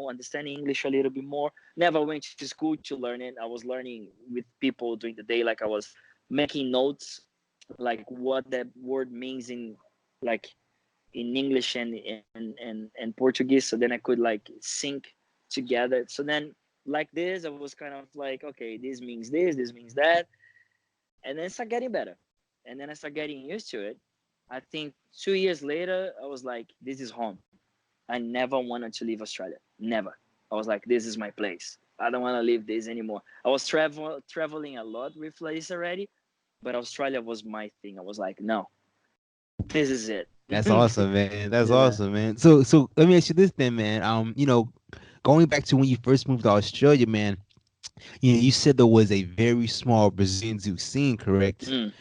understanding English a little bit more. Never went to school to learn it. I was learning with people during the day, like I was making notes, like what that word means in, like, in English and Portuguese. So then I could like sync together. So then like this, I was kind of like, okay, this means that, and then it started getting better, and then I started getting used to it. I think 2 years later I was like, this is home. I never wanted to leave Australia, never. I was like, this is my place. I don't want to leave this anymore. I was traveling a lot with Larissa already, but Australia was my thing. I was like, no, this is it. That's awesome, man. That's Yeah. awesome, man. So let me ask you this then, man. Going back to when you first moved to Australia, man, you said there was a very small Brazilian Zouk scene, correct? Mm,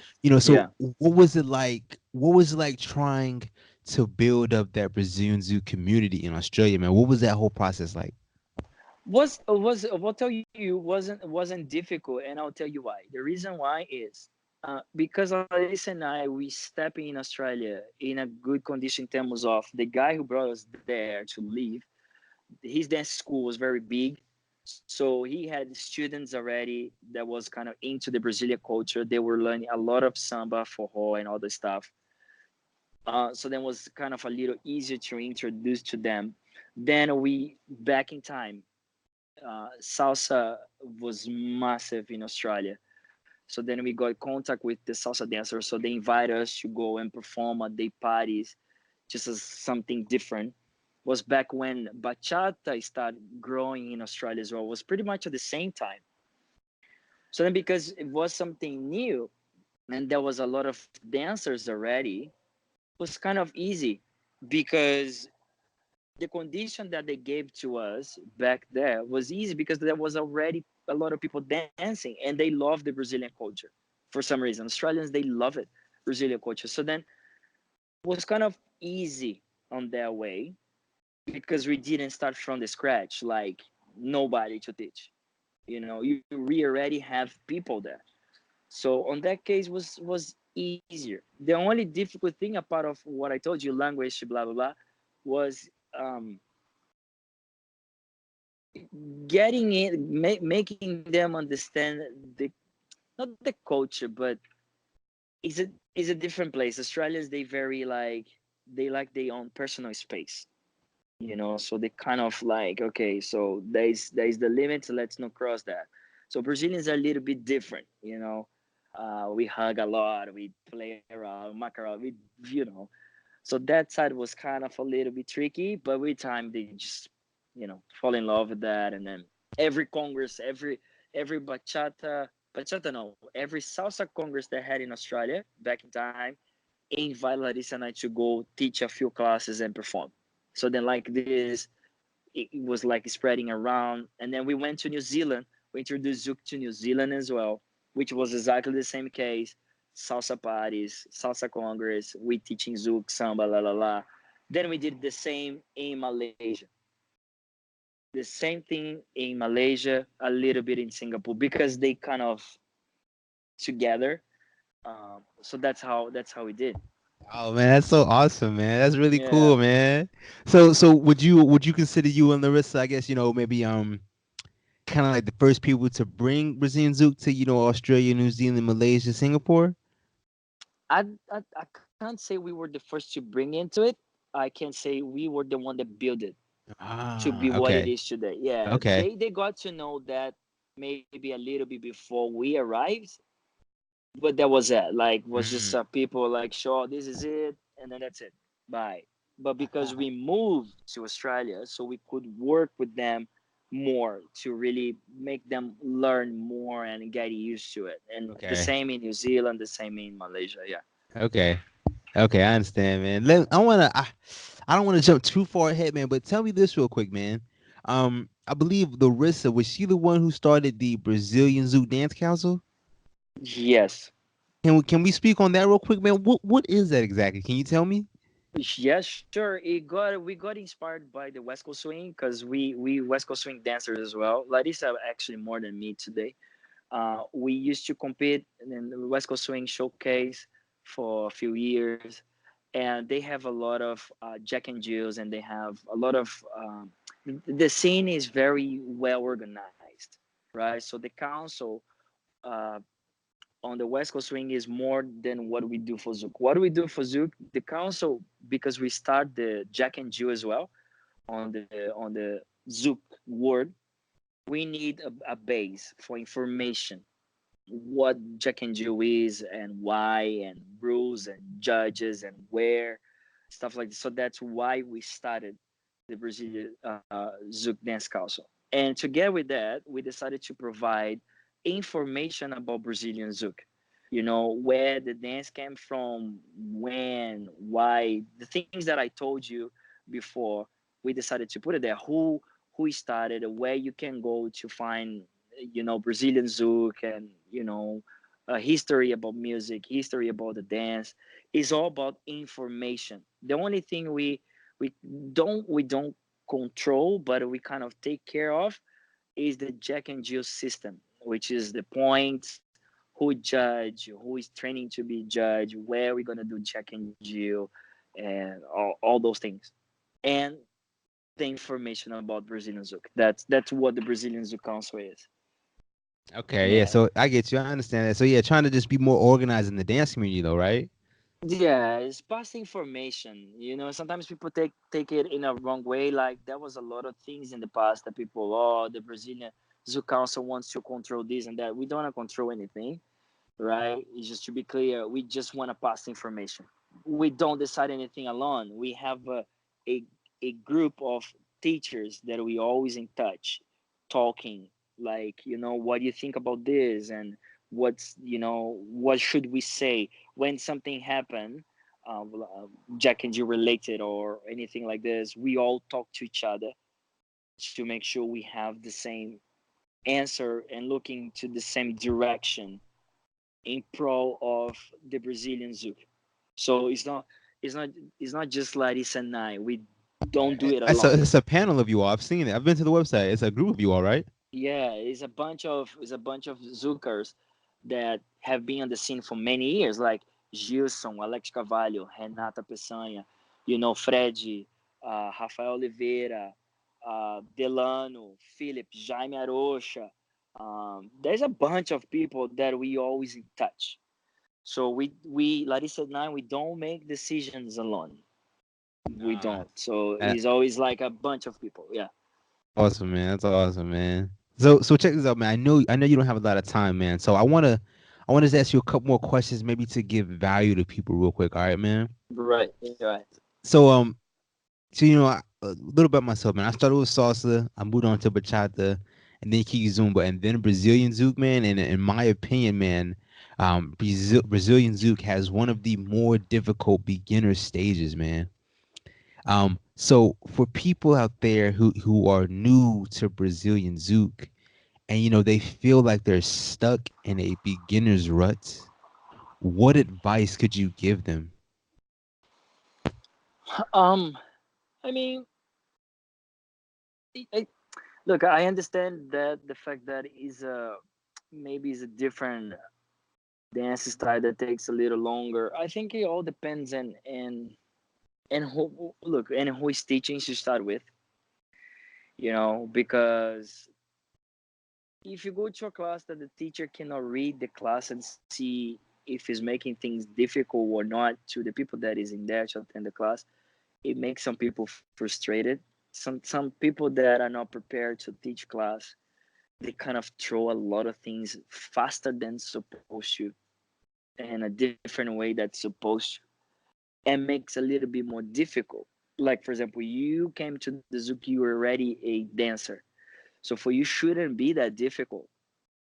So yeah. what was it like? What was it like trying to build up that Brazilian Zouk community in Australia, man? What was that whole process like? Was I'll tell you, wasn't difficult, and I'll tell you why. The reason why is, because Alice and I, we step in Australia in a good condition in terms of the guy who brought us there to live. His dance school was very big, so he had students already that was kind of into the Brazilian culture. They were learning a lot of samba, forró, and all the stuff. So then was kind of a little easier to introduce to them. Then we back in time, salsa was massive in Australia. So then we got contact with the salsa dancers. So they invite us to go and perform at their parties, just as something different. Was back when bachata started growing in Australia as well. It was pretty much at the same time. So then, because it was something new and there was a lot of dancers already, it was kind of easy because the condition that they gave to us back there was easy because there was already a lot of people dancing and they love the Brazilian culture for some reason. Australians, they love it, Brazilian culture. So then it was kind of easy on their way because we didn't start from the scratch, like nobody to teach. We already have people there. So on that case was easier. The only difficult thing, apart of what I told you, language, blah blah blah, was um, getting in, making them understand the, not the culture, but it's a different place. Australians, they very like, they like their own personal space. So they kind of like, okay, so there's the limit, so let's not cross that. So Brazilians are a little bit different. We hug a lot, we play around, muck around, we. So that side was kind of a little bit tricky, but with time they just fall in love with that. And then every congress, every bachata no, every salsa congress they had in Australia back in time, invite Larissa and I to go teach a few classes and perform. So then like this, it was like spreading around. And then we went to New Zealand. We introduced Zouk to New Zealand as well, which was exactly the same case. Salsa parties, salsa congress, we teaching Zouk, samba, la la la. Then we did the same in Malaysia, the same thing in Malaysia, a little bit in Singapore because they kind of together. So that's how we did. Oh man, that's so awesome, man. That's really Yeah, cool, man. So would you consider you and Larissa, I guess, maybe kind of like the first people to bring Brazilian Zouk to, Australia, New Zealand, Malaysia, Singapore? I can't say we were the first to bring into it. I can say we were the one that built it to be Ah, what it okay. is today. Yeah, Okay. they got to know that maybe a little bit before we arrived, but that was it. Like was just Mm. people like, sure, this is it, and then that's it. Bye. But because we moved to Australia, so we could work with them more to really make them learn more and get used to it. And the Okay. same in New Zealand, the same in Malaysia. Yeah. Okay. Okay, I understand, man. I don't want to jump too far ahead, man, but tell me this real quick, man. I believe Larissa, was she the one who started the Brazilian Zoo Dance Council? Yes. Can we speak on that real quick, man? What is that exactly? Can you tell me? Yes, sure. We got inspired by the West Coast Swing because we West Coast Swing dancers as well. Larissa actually more than me today. We used to compete in the West Coast Swing Showcase for a few years, and they have a lot of Jack and Jills, and they have a lot of. The scene is very well organized, right? So the council uh, on the West Coast Swing is more than what we do for Zouk. What we do for Zouk, the council, because we start the Jack and Jill as well on the Zouk word, we need a base for information what Jack and Jill is and why and rules and judges and where stuff like this. So that's why we started the Brazilian Zouk Dance Council. And together with that, we decided to provide information about Brazilian Zouk. You know, where the dance came from, when, why, the things that I told you before. We decided to put it there. Who started, where you can go to find Brazilian Zouk and history about music, history about the dance. Is all about information. The only thing we we don't control, but we kind of take care of is the Jack and Jill system, which is the points, who judge, who is training to be judge, where we're gonna do Jack and Jill, and all those things, and the information about Brazilian Zouk. That's what the Brazilian Zouk Council is. Okay, yeah. Yeah. So I get you. I understand that. So yeah, trying to just be more organized in the dance community, though, right? Yeah, it's past information. Sometimes people take it in a wrong way. Like there was a lot of things in the past that people, oh, the Brazilian Zoo Council wants to control this and that. We don't want to control anything, right? It's just to be clear, we just want to pass information. We don't decide anything alone. We have a, a group of teachers that we always in touch, talking, like, what do you think about this? And what should we say when something happen, Jack and Jill related or anything like this. We all talk to each other to make sure we have the same answer and looking to the same direction in pro of the Brazilian Zouk. So it's not it's not just Larissa and I. We don't do it It's a, alone. it's a panel of you all. I've seen it. I've been to the website. It's a group of you all, right? Yeah, it's a bunch of Zookers that have been on the scene for many years, like Gilson, Alex Carvalho, Renata Peçanha, Fred, Rafael Oliveira, Delano, Philip, Jaime Arocha. There's a bunch of people that we always in touch. So we Larissa and I, we don't make decisions alone. We Ah, don't. So that- it's always like a bunch of people. Yeah. awesome, man. That's awesome, man. So check this out, man. I know you don't have a lot of time, man. So I want to ask you a couple more questions, maybe to give value to people, real quick. All right, man. Right. Right. So a little about myself, man. I started with salsa. I moved on to bachata, and then kizomba, and then Brazilian zouk, man. And in my opinion, man, Brazilian zouk has one of the more difficult beginner stages, man. So for people out there who are new to Brazilian zouk, and they feel like they're stuck in a beginner's rut, what advice could you give them? Um, I mean, I, look, I understand that the fact that is a maybe is a different dance style that takes a little longer. I think it all depends and who look and who is teaching to start with. Because if you go to a class that the teacher cannot read the class and see if he's making things difficult or not to the people that is in there to attend the class, it makes some people frustrated. Some people that are not prepared to teach class, they kind of throw a lot of things faster than supposed to, in a different way that's supposed to, and makes a little bit more difficult. Like for example, you came to the Zouk, you were already a dancer, so for you shouldn't be that difficult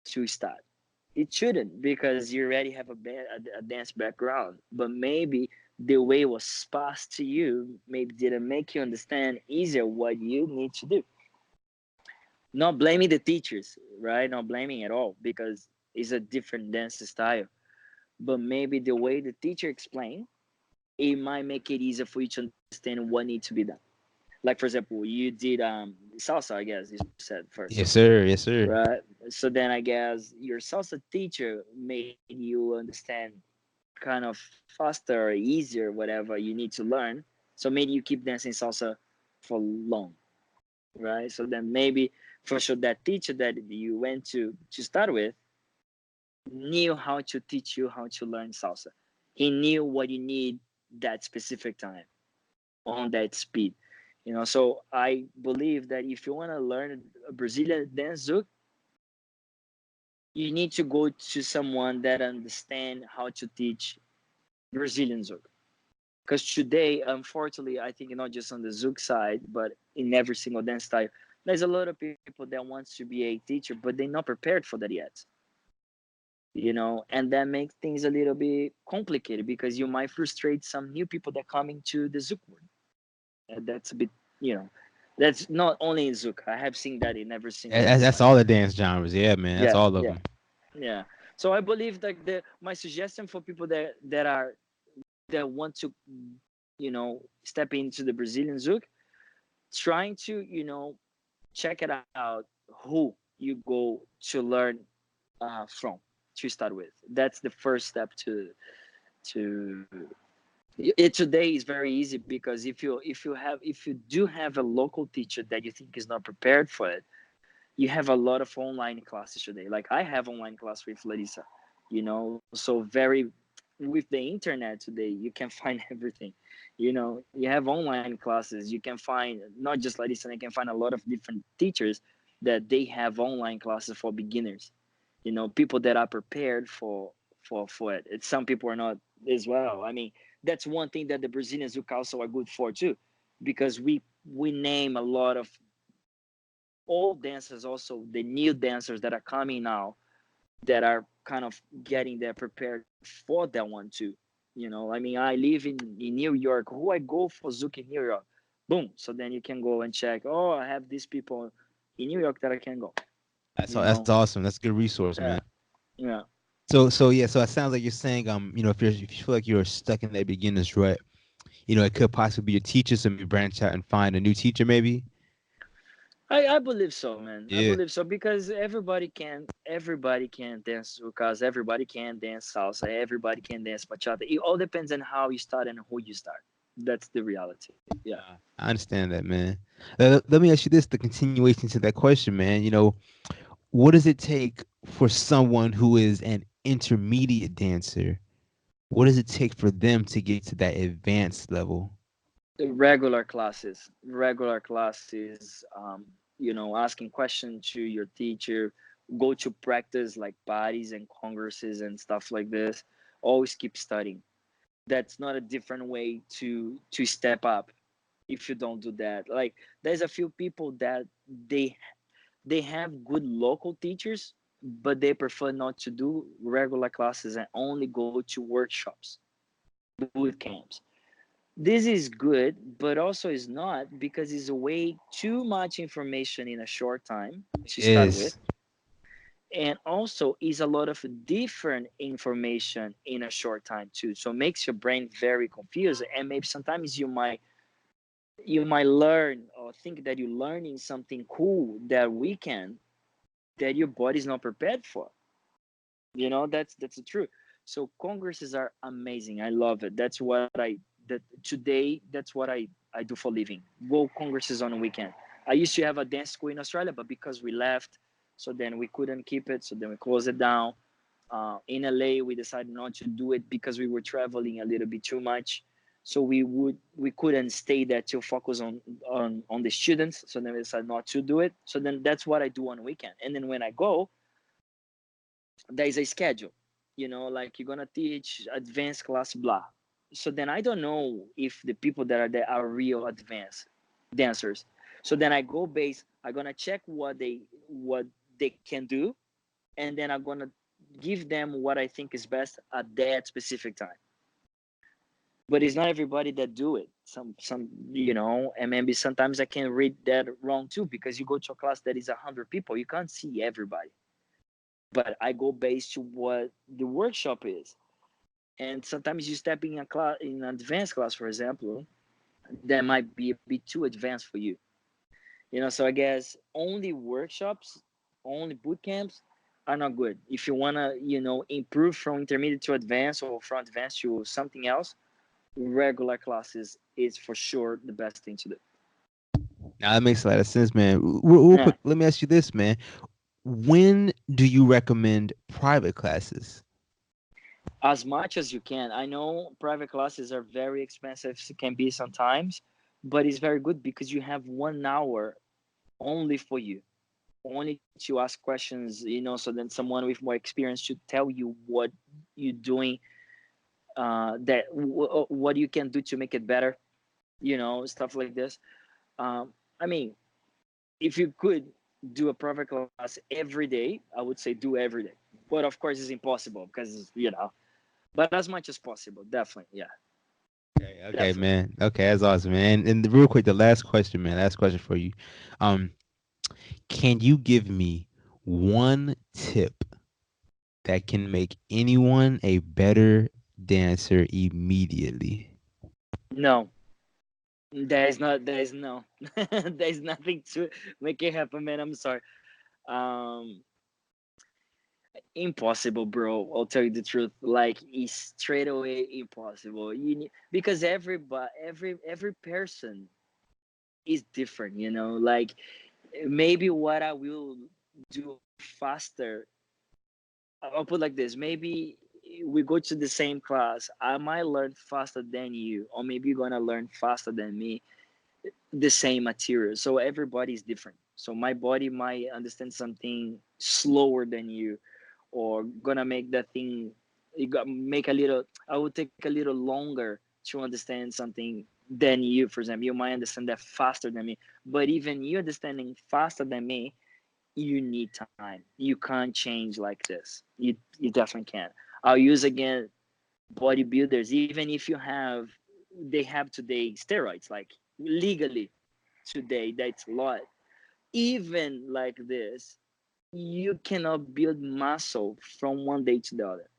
to start. It shouldn't, because you already have a dance background. But maybe the way it was passed to you maybe didn't make you understand easier what you need to do. Not blaming the teachers, right? Not blaming at all, because it's a different dance style. But maybe the way the teacher explained, it might make it easier for you to understand what needs to be done. Like for example, you did salsa, I guess you said first, Yes, sir. Yes, sir. right? So then I guess your salsa teacher made you understand kind of faster or easier whatever you need to learn. So maybe you keep dancing salsa for long, right? So then maybe for sure that teacher that you went to start with knew how to teach you how to learn salsa. He knew what you need that specific time on that speed. So I believe that if you want to learn a Brazilian dance zouk, you need to go to someone that understand how to teach Brazilian zouk. Because today, unfortunately, I think not just on the zouk side, but in every single dance style, there's a lot of people that wants to be a teacher, but they're not prepared for that yet. And that makes things a little bit complicated because you might frustrate some new people that come into the zouk world. And that's a bit, you know, that's not only in zouk. I have seen that in every single dance That's style. all the dance genres. Yeah, man. That's Yeah, all of yeah, them. yeah. So I believe that my suggestion for people that want to, step into the Brazilian zouk, trying to, check it out who you go to learn from to start with. That's the first step to it today is very easy because if you do have a local teacher that you think is not prepared for it, you have a lot of online classes today. Like I have online class with Larissa, so very with the internet today, you can find everything. You have online classes. You can find not just Larissa. You can find a lot of different teachers that they have online classes for beginners. People that are prepared for it. Some people are not as well. I mean, that's one thing that the Brazilians who also are good for too, because we name a lot of old dancers, also the new dancers that are coming now, that are kind of getting there prepared for that one too. I mean, I live in New York. Who I go for Zouk in New York? Boom. So then you can go and check. Oh, I have these people in New York that I can go. That's You know. awesome. That's a good resource, man. Yeah. Yeah. So yeah. So it sounds like you're saying, if you feel like you're stuck in that beginner's rut, it could possibly be your teacher. So maybe branch out and find a new teacher, maybe. I believe so, man. I Yeah. believe so because everybody can dance because everybody can dance salsa, everybody can dance bachata. It all depends on how you start and who you start. That's the reality. Yeah. I understand that, man. Let me ask you this: the continuation to that question, man. What does it take for someone who is an intermediate dancer? What does it take for them to get to that advanced level? The regular classes, asking questions to your teacher, go to practice like parties and congresses and stuff like this. Always keep studying. That's not a different way to step up if you don't do that. Like there's a few people that they they have good local teachers, but they prefer not to do regular classes and only go to workshops, boot camps. This is good, but also is not because it's a way too much information in a short time to start with, Yes. and also is a lot of different information in a short time too. So it makes your brain very confused, and maybe sometimes you might you might learn or think that you're learning something cool that weekend that your body's not prepared for. That's the truth. So congresses are amazing. I love it. That's what that today, that's what I do for living. Go congresses on a weekend. I used to have a dance school in Australia, but because we left, so then we couldn't keep it, so then we closed it down. In LA, we decided not to do it because we were traveling a little bit too much. So we couldn't stay there to focus on the students. So then we decided not to do it. So then that's what I do on weekend. And then when I go, there is a schedule. Like you're gonna teach advanced class, blah. So then I don't know if the people that are there are real advanced dancers. So then I go base. I'm gonna check what they can do, and then I'm gonna give them what I think is best at that specific time. But it's not everybody that do it. And maybe sometimes I can read that wrong too, because you go to a class that is 100 people, you can't see everybody. But I go based to what the workshop is. And sometimes you step in a class, in an advanced class, for example, that might be a bit too advanced for you. So I guess only workshops, only boot camps are not good. If you wanna, improve from intermediate to advanced, or from advanced to something else, regular classes is for sure the best thing to do. Now that makes a lot of sense, man. Real Yeah. quick, let me ask you this, man. When do you recommend private classes? As much as you can. I know private classes are very expensive, can be sometimes, but it's very good because you have 1 hour only for you, only to ask questions, so then someone with more experience should tell you what you're doing, what you can do to make it better, stuff like this. I mean, if you could do a private class every day, I would say do every day. But of course, it's impossible because, but as much as possible, definitely. Yeah, Okay, definitely. man. Okay, that's awesome, man. And real quick, the last question, man. Last question for you. Um, can you give me one tip that can make anyone a better dancer immediately? No, there is no, there is nothing to make it happen, man. I'm sorry. Um, Impossible, bro. I'll tell you the truth. Like, it's straight away impossible. Because every person is different. Like, maybe what I will do faster. I'll put like this. Maybe we go to the same class. I might learn faster than you, or maybe you're gonna learn faster than me the same material. So everybody's different. So my body might understand something slower than you, or gonna make that thing, make a little. I would take a little longer to understand something than you. For example, you might understand that faster than me, but even you understanding faster than me, you need time. You can't change like this. You definitely can't. I'll use again bodybuilders. Even if they have today steroids, like legally today, that's a lot. Even like this, you cannot build muscle from one day to the other.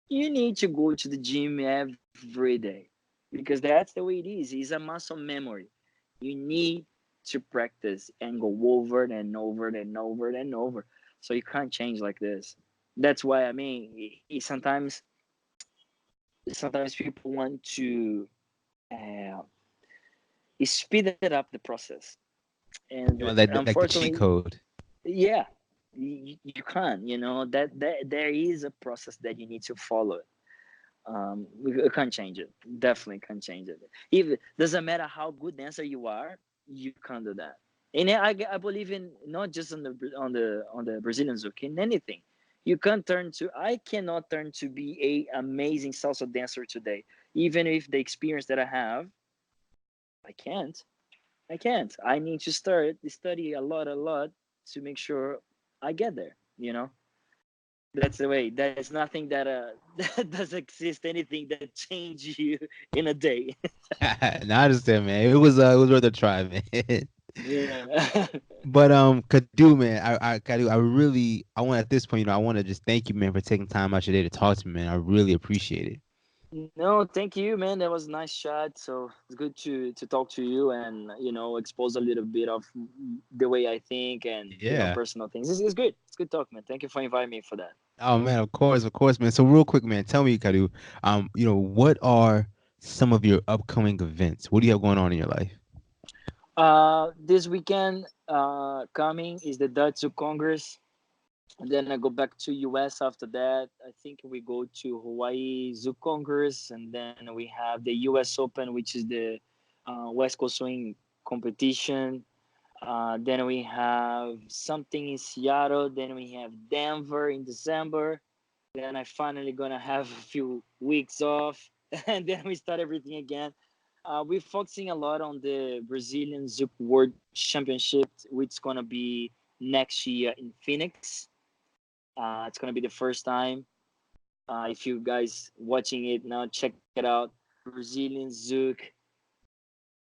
You need to go to the gym every day, because that's the way it is. It's a muscle memory. You need to practice and go over and over and over and over. So you can't change like this. That's why, I mean, sometimes people want to uh, speed it up the process, and You know, like the cheat unfortunately, code. yeah, you can't. That there is a process that you need to follow. We can't change it. Definitely can't change it. Even doesn't matter how good dancer you are, you can't do that. And I believe in not just on the Brazilian Zouk, in anything. You can't turn to. I cannot turn to be a amazing salsa dancer today, even if the experience that I have. I can't. I can't. I need to study a lot to make sure I get there. That's the way. There's nothing that that does exist. Anything that change you in a day. No, I understand, man. It was worth a try, man. Yeah. But Kadu, man, Kadu, I want at this point, I want to just thank you, man, for taking time out your day to talk to me, man. I really appreciate it. No, thank you, man. That was a nice chat. So it's good to talk to you and expose a little bit of the way I think and Yeah. personal things. It's good. It's good talk, man. Thank you for inviting me for that. Oh man, of course, man. So real quick, man, tell me, Kadu, what are some of your upcoming events? What do you have going on in your life? This weekend coming is the Dutch Zouk Congress. And then I go back to US after that. I think we go to Hawaii Zouk Congress, and then we have the US Open, which is the West Coast Swing competition. Then we have something in Seattle. Then we have Denver in December. Then I finally gonna have a few weeks off, and then we start everything again. We're focusing a lot on the Brazilian Zouk World Championship, which is gonna be next year in Phoenix. It's gonna be the first time. If you guys watching it now, check it out. Brazilian Zouk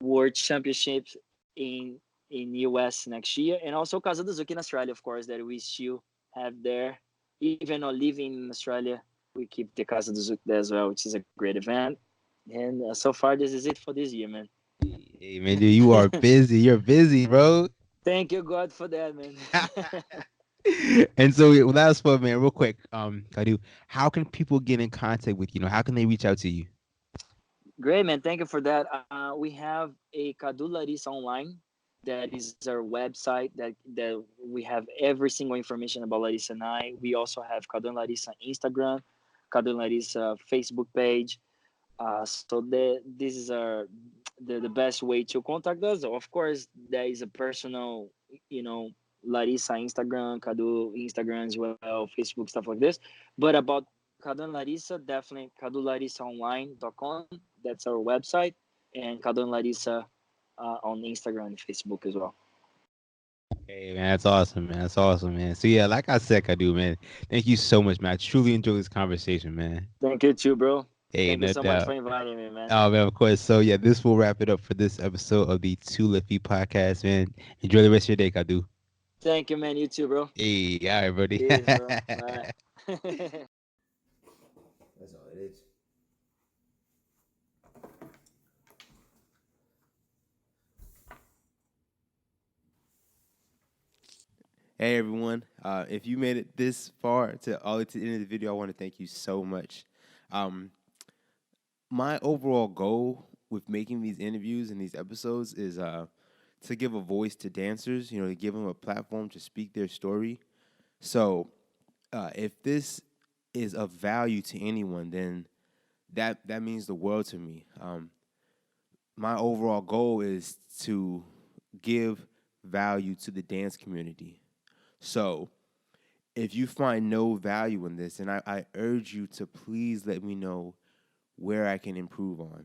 World Championships in US next year, and also Casa do Zouk in Australia, of course, that we still have there. Even though living in Australia, we keep the Casa do Zouk there as well, which is a great event. And so far, this is it for this year, man. Hey man, dude, you are busy. You're busy, bro. Thank you, God, for that, man. And so last one, man, real quick. Kadu, how can people get in contact with you? How can they reach out to you? Great, man. Thank you for that. We have a Kadu Larissa online. That is our website that we have every single information about Larissa and I. We also have Kadu and Larissa Instagram, Kadu and Larissa Facebook page. So this is the best way to contact us. Of course, there is a personal, Larissa Instagram, Kadu Instagram as well, Facebook, stuff like this. But about Kadu and Larissa, definitely KaduLarissaOnline.com. That's our website. And Kadu and Larissa on Instagram and Facebook as well. Hey man, that's awesome, man. That's awesome, man. So yeah, like I said, Kadu, man, thank you so much, man. I truly enjoyed this conversation, man. Thank you too, bro. Hey, Thank you no so much for doubt. inviting me, man. Oh man, of course. So yeah, this will wrap it up for this episode of the Two Lefty Podcast, man. Enjoy the rest of your day, Kadu. Thank you, man. You too, bro. Hey, all right, buddy. Peace, bro. Bye. That's all it is. Hey everyone! If you made it this far to all to the end of the video, I want to thank you so much. Um, my overall goal with making these interviews and these episodes is to give a voice to dancers. To give them a platform to speak their story. So, if this is of value to anyone, then that means the world to me. My overall goal is to give value to the dance community. So, if you find no value in this, then I urge you to please let me know where I can improve on.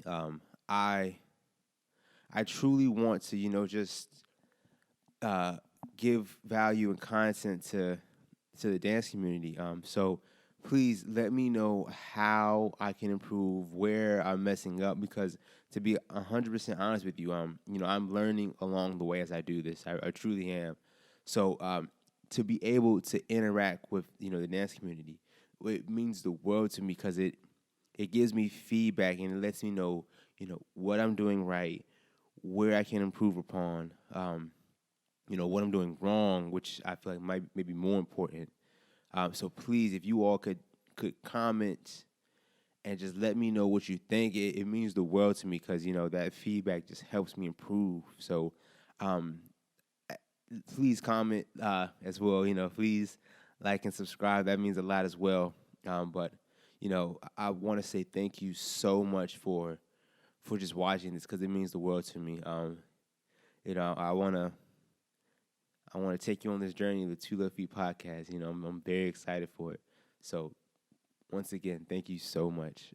Um, I I truly want to, just uh, give value and content to the dance community. So please let me know how I can improve, where I'm messing up, because to be 100% honest with you, I'm learning along the way as I do this. I truly am. So to be able to interact with the dance community, it means the world to me because it gives me feedback and it lets me know what I'm doing right, where I can improve upon. What I'm doing wrong, which I feel like might maybe more important. So please, if you all could comment and just let me know what you think, it means the world to me because that feedback just helps me improve. So um, please comment as well. Please like and subscribe. That means a lot as well. But I want to say thank you so much for just watching this because it means the world to me. I want to take you on this journey of the Two Left Feet podcast. I'm very excited for it. So, once again, thank you so much.